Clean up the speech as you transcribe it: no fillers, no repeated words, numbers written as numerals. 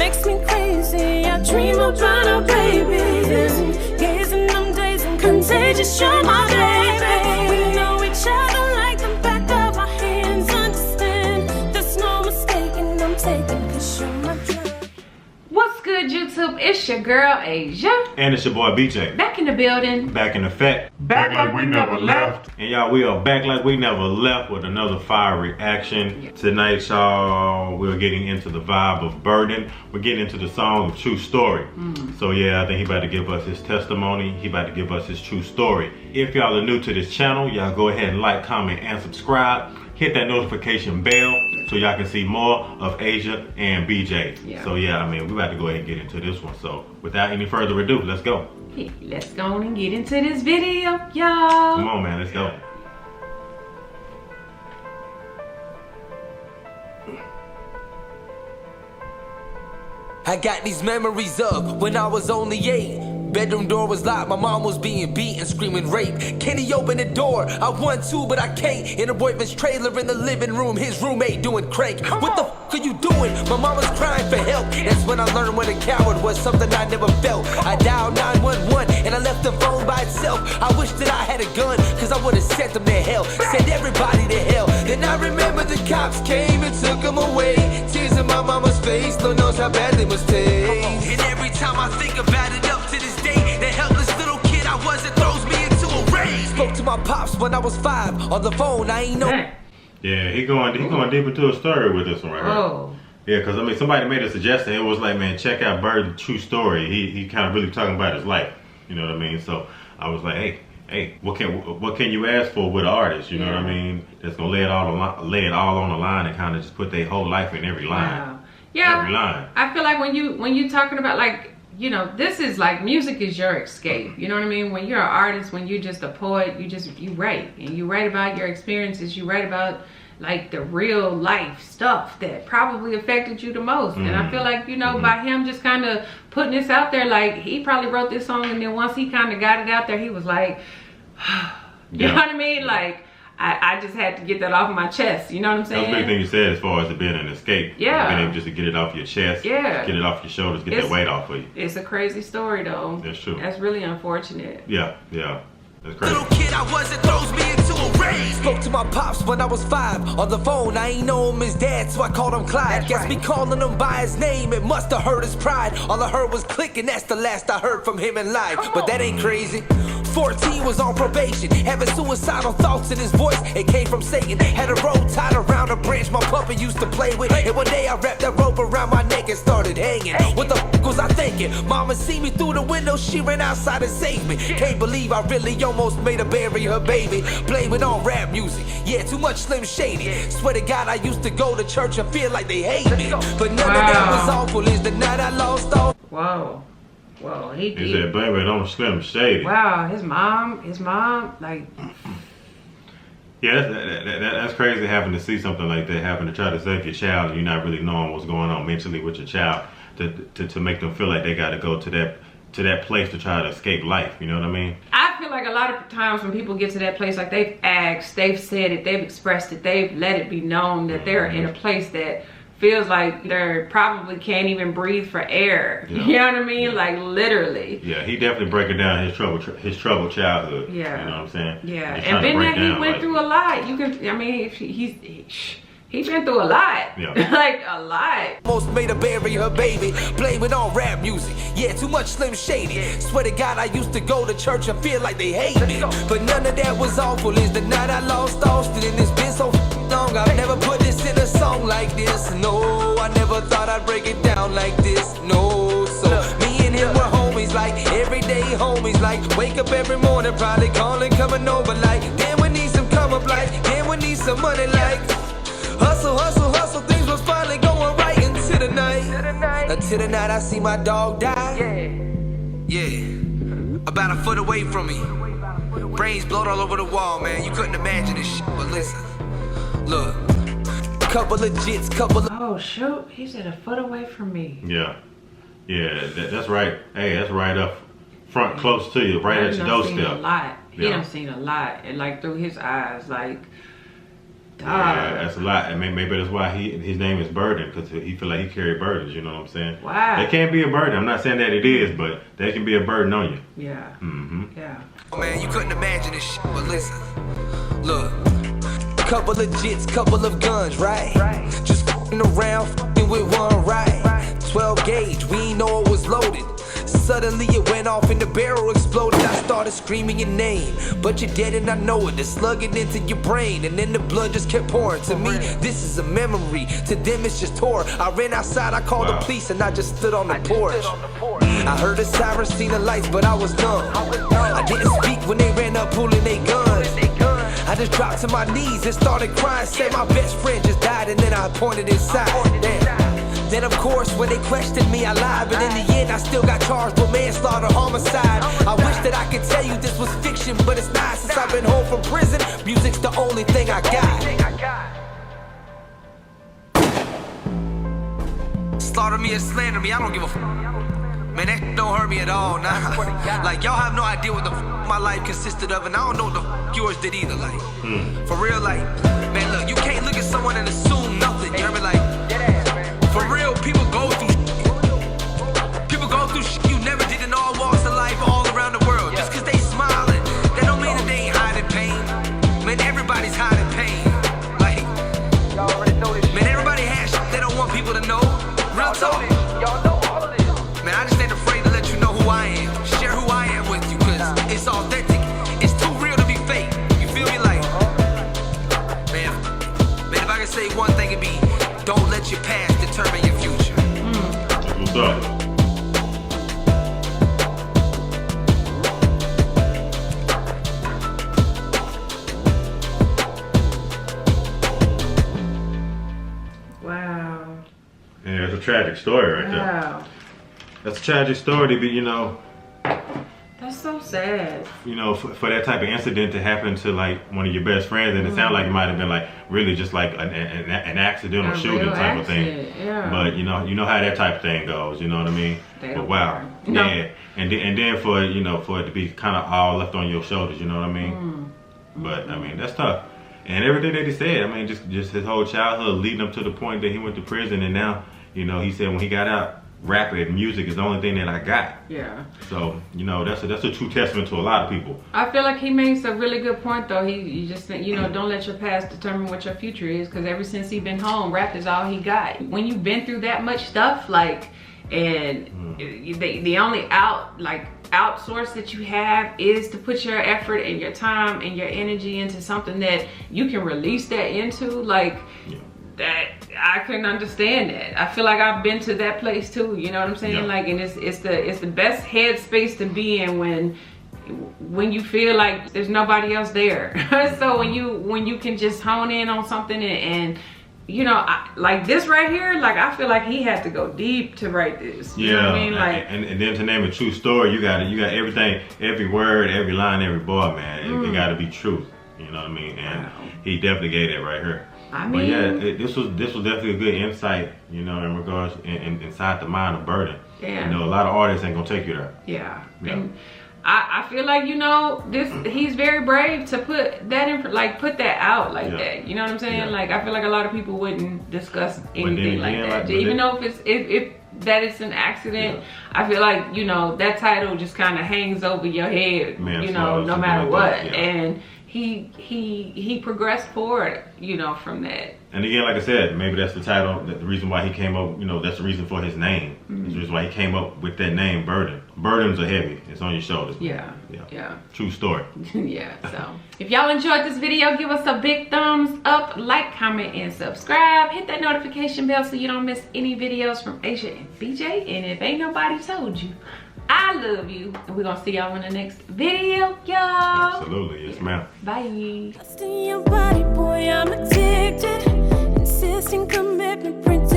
makes me crazy. I dream about our babies, gazing them days and contagious. You're my baby. We know each other like the back of our hands. Understand, there's no mistaking. I'm taking 'cause you're my drug. What's good, YouTube? It's your girl Asia. And it's your boy BJ. Back in the building. Back in effect. Back like we never left. And y'all, we are back like we never left with another fire reaction. Yeah. Tonight, y'all, we're getting into the vibe of Burden. We're getting into the song of True Story. So yeah, I think he about to give us his testimony. He about to give us his true story. If y'all are new to this channel, y'all go ahead and like, comment, and subscribe. Hit that notification bell so y'all can see more of Asia and BJ. Yeah. So yeah, I mean, we about to go ahead and get into this one. So without any further ado, let's go. Hey, let's go on and get into this video, y'all. Come on, man, let's go. I got these memories of when I was only 8. Bedroom door was locked, my mom was being beaten, screaming rape. Can he open the door? I want to, but I can't. In her boyfriend's trailer in the living room, his roommate doing crank. What the f are you doing? My mom was crying for help. That's when I learned what a coward was, something I never felt. I dialed 911 and I left the phone by itself. I wish that I had a gun, cause I would've sent them to hell. Sent everybody to hell. Then I remember the cops came and took them away. Tears in my mama's face, Lord knows how bad they must taste. And every time I think about it up to this day, that helpless little kid I was, it throws me into a rage. Spoke to my pops when I was 5 on the phone. I ain't know. Yeah, he going deep into a story with this one right here. Oh. Yeah, because I mean, somebody made a suggestion. It was like, man, check out Burden's True Story. He kind of really talking about his life. You know what I mean? So I was like, hey, what can you ask for with an artist? You know what I mean? That's gonna lay it all on the line and kind of just put their whole life in every line. Wow. Yeah. Every line. I feel like when you talking about, like, you know, this is like, music is your escape. You know what I mean? When you're an artist, when you're just a poet, you write. And you write about your experiences. You write about, like, the real life stuff that probably affected you the most. And I feel like, you know, by him just kind of putting this out there, like, he probably wrote this song, and then once he kind of got it out there, he was like, you know what I mean? Like, I just had to get that off my chest. You know what I'm saying? That's a big thing you said as far as it being an escape. Yeah. Being able just to get it off your chest. Yeah. Get it off your shoulders. Get that weight off of you. It's a crazy story, though. That's true. That's really unfortunate. Yeah. That's crazy. Little kid I was, it throws me into a rage. Spoke to my pops when I was 5 on the phone. I ain't know him as dad, so I called him Clyde. Guess me calling him by his name, it must have hurt his pride. All I heard was click, and that's the last I heard from him in life. But that ain't crazy. 14 was on probation, having suicidal thoughts in his voice. It came from Satan. Had a rope tied around a branch my puppy used to play with. And one day I wrapped that rope around my neck and started hanging. What the f was I thinking? Mama see me through the window, she ran outside and saved me. Can't believe I really almost made her bury her baby. Blaming on rap music, yeah, too much Slim Shady. Swear to God I used to go to church and feel like they hate me. But none of that was awful, is the night I lost all. Whoa. Well, he said, blame it on Slim Shady. Wow, his mom, like. Yeah, that's crazy having to see something like that, having to try to save your child, and you're not really knowing what's going on mentally with your child, to make them feel like they got to go to that place to try to escape life. You know what I mean? I feel like a lot of times when people get to that place, like, they've asked, they've said it, they've expressed it, they've let it be known that they're in a place that feels like they probably can't even breathe for air. Yeah. You know what I mean? Like, literally. Yeah, he definitely breaking down his troubled childhood. Yeah. You know what I'm saying? Yeah. And then he went through a lot. You can, I mean, he's been through a lot. Yeah. Like, a lot. Almost made her bury her baby. Blame it on rap music. Yeah, too much Slim Shady. Swear to God I used to go to church and feel like they hate me. But none of that was awful, is the night I lost Austin. And it's been so long, I've never put this in a song like this. No, I never thought I'd break it down like this. No, so me and him were homies, like everyday homies. Like, wake up every morning, probably calling, coming over, like, damn, we need some come up, like, damn, we need some money, like, hustle, hustle, hustle. Things was finally going right into the night. Until the night I see my dog die. Yeah, about a foot away from me. Brains blowed all over the wall, man. You couldn't imagine this shit, but listen. Look, couple of jits, couple of... Oh, shoot. He said a foot away from me. Yeah. Yeah, that's right. Hey, that's right up front, close to you, right at your doorstep. Seen a lot. He done seen a lot. And, like, through his eyes, like, Yeah, that's a lot. I mean, maybe that's why his name is Burden, because he feel like he carry burdens. You know what I'm saying? Wow. They can be a burden. I'm not saying that it is, but they can be a burden on you. Yeah. Yeah. Oh, man, you couldn't imagine this shit, but listen. Look. Couple of jits, couple of guns, right? Just f***ing around, f***ing with one, right? 12 gauge, we ain't know it was loaded. Suddenly it went off and the barrel exploded. I started screaming your name, but you're dead and I know it. It's slugging into your brain and then the blood just kept pouring. To me, this is a memory. To them, it's just horror. I ran outside, I called the police and I just stood on the porch. I heard a siren, seen the lights, but I was numb. I didn't speak when they ran up pulling their guns. I just dropped to my knees and started crying. Said my best friend just died and then I pointed inside. Damn. Then of course when they questioned me I lied, but in the end I still got charged with manslaughter, homicide. I wish that I could tell you this was fiction, but it's not. Since I've been home from prison, music's the only thing I got. Slaughter me and slander me, I don't give a f. Man, that don't hurt me at all, nah. Like, y'all have no idea what the f my life consisted of, and I don't know what the f yours did either, like. For real, like, man, look, you can't look at someone and assume nothing, you hear me, like. For real, people go through shit. People go through shit you never did in all walks of life all around the world. Just cause they smiling, that don't mean that they ain't hiding pain. Man, everybody's hiding pain. Like, man, everybody has shit they don't want people to know. Real talk. Man, I just ain't afraid to let you know who I am. Share who I am with you, cause it's authentic. It's too real to be fake. You feel me? Like, man, if I could say one thing, it'd be, don't let your past determine your future. What's up? Wow. Yeah, it's a tragic story right there. Wow. That's a tragic story to be, you know. That's so sad. You know, for that type of incident to happen to like one of your best friends, and it sounded like it might have been like really just like an accidental shooting type of thing. Yeah. But you know how that type of thing goes. You know what I mean? But wow, No. yeah. And then for for it to be kind of all left on your shoulders. You know what I mean? But I mean that's tough. And everything that he said, I mean, just his whole childhood leading up to the point that he went to prison, and now he said when he got out, rap and music is the only thing that I got. Yeah. So that's a true testament to a lot of people. I feel like he makes a really good point though. He just said, don't let your past determine what your future is, because ever since he been home, rap is all he got. When you've been through that much stuff, like, and the only outsource that you have is to put your effort and your time and your energy into something that you can release that into, like. Yeah. That I couldn't understand that. I feel like I've been to that place too. You know what I'm saying? Yeah. Like, and it's the best headspace to be in when you feel like there's nobody else there. So when you can just hone in on something and like this right here, like I feel like he had to go deep to write this. You know what I mean? Like, and then to name a true story, you got everything, every word, every line, every bar, man. It got to be truth. You know what I mean? And he definitely gave that right here. I mean, but yeah, this was definitely a good insight, in regards inside the mind of Burden. Yeah. A lot of artists ain't gonna take you there. Yeah. And I feel like he's very brave to put that in, like put that out like that. You know what I'm saying? Yeah. Like I feel like a lot of people wouldn't discuss anything like that. Even though if that it's an accident, I feel like that title just kind of hangs over your head, no matter what. And he progressed forward, from that. And again, like I said, maybe that's the title, the reason why he came up, that's the reason for his name. That's the reason why he came up with that name, Burden. Burdens are heavy. It's on your shoulders. Yeah. True story. Yeah, so if y'all enjoyed this video, give us a big thumbs up, like, comment, and subscribe. Hit that notification bell so you don't miss any videos from Asia and BJ. And if ain't nobody told you, I love you. And we're gonna see y'all in the next video, y'all. Absolutely, yes ma'am. Bye. Trust in your body, boy, I'm addicted. Insisting commitment, pretend